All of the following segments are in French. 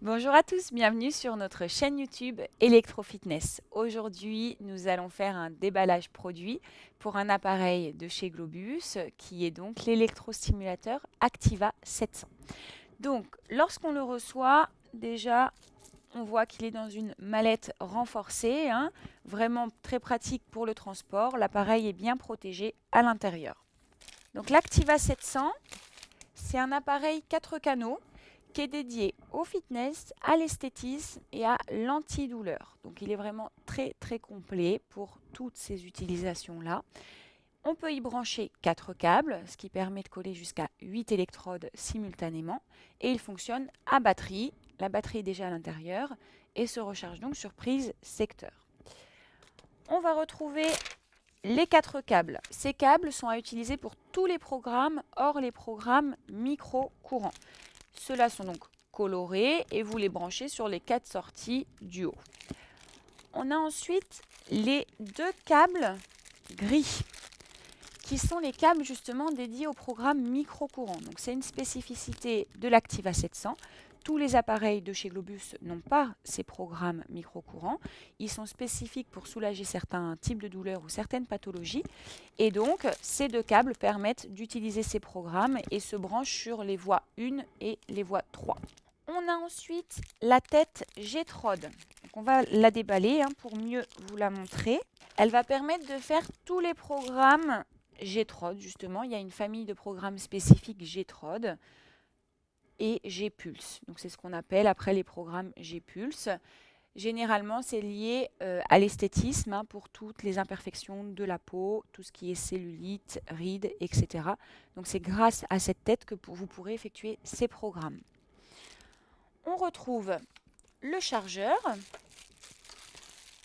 Bonjour à tous, bienvenue sur notre chaîne YouTube Electrofitness. Aujourd'hui, nous allons faire un déballage produit pour un appareil de chez Globus qui est donc l'électrostimulateur Activa 700. Donc, lorsqu'on le reçoit, déjà, on voit qu'il est dans une mallette renforcée, vraiment très pratique pour le transport. L'appareil est bien protégé à l'intérieur. Donc, l'Activa 700, c'est un appareil 4 canaux qui est dédié au fitness, à l'esthétisme et à l'antidouleur. Donc il est vraiment très très complet pour toutes ces utilisations-là. On peut y brancher 4 câbles, ce qui permet de coller jusqu'à 8 électrodes simultanément. Et il fonctionne à batterie. La batterie est déjà à l'intérieur et se recharge donc sur prise secteur. On va retrouver les 4 câbles. Ces câbles sont à utiliser pour tous les programmes, hors les programmes micro-courants. Ceux-là sont donc colorés et vous les branchez sur les 4 sorties du haut. On a ensuite les 2 câbles gris qui sont les câbles justement dédiés au programme micro-courant. Donc c'est une spécificité de l'Activa 700. Tous les appareils de chez Globus n'ont pas ces programmes micro-courants. Ils sont spécifiques pour soulager certains types de douleurs ou certaines pathologies. Et donc, ces 2 câbles permettent d'utiliser ces programmes et se branchent sur les voies 1 et les voies 3. On a ensuite la tête G-Trode. Donc on va la déballer pour mieux vous la montrer. Elle va permettre de faire tous les programmes G-Trode, justement. Il y a une famille de programmes spécifiques G-Trode et G-Pulse. Donc c'est ce qu'on appelle après les programmes G-Pulse. Généralement, c'est lié à l'esthétisme pour toutes les imperfections de la peau, tout ce qui est cellulite, rides, etc. Donc c'est grâce à cette tête que vous pourrez effectuer ces programmes. On retrouve le chargeur,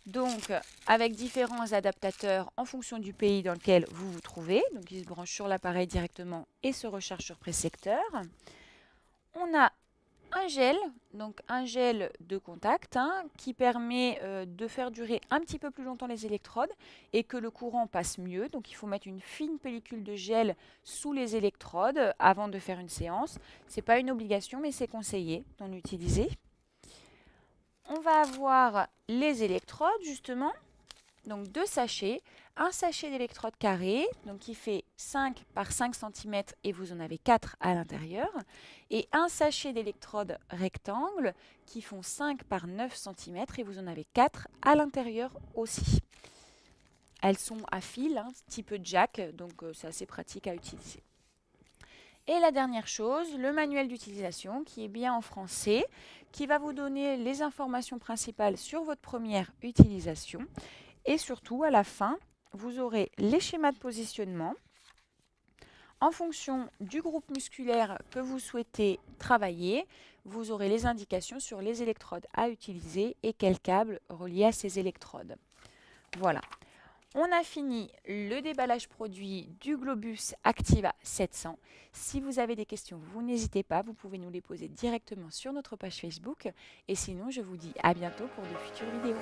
donc avec différents adaptateurs en fonction du pays dans lequel vous vous trouvez. Donc il se branche sur l'appareil directement et se recharge sur pré-secteur. On a un gel, donc un gel de contact qui permet de faire durer un petit peu plus longtemps les électrodes et que le courant passe mieux. Donc il faut mettre une fine pellicule de gel sous les électrodes avant de faire une séance. Ce n'est pas une obligation mais c'est conseillé d'en utiliser. On va avoir les électrodes justement, donc 2 sachets, un sachet d'électrodes carrées, donc qui fait 5 par 5 cm et vous en avez 4 à l'intérieur, et un sachet d'électrodes rectangles qui font 5 par 9 cm et vous en avez 4 à l'intérieur aussi. Elles sont à fil, type jack, donc c'est assez pratique à utiliser. Et la dernière chose, le manuel d'utilisation qui est bien en français, qui va vous donner les informations principales sur votre première utilisation. Et surtout, à la fin, vous aurez les schémas de positionnement. En fonction du groupe musculaire que vous souhaitez travailler, vous aurez les indications sur les électrodes à utiliser et quels câbles reliés à ces électrodes. Voilà. On a fini le déballage produit du Globus Activa 700. Si vous avez des questions, vous n'hésitez pas, vous pouvez nous les poser directement sur notre page Facebook. Et sinon, je vous dis à bientôt pour de futures vidéos.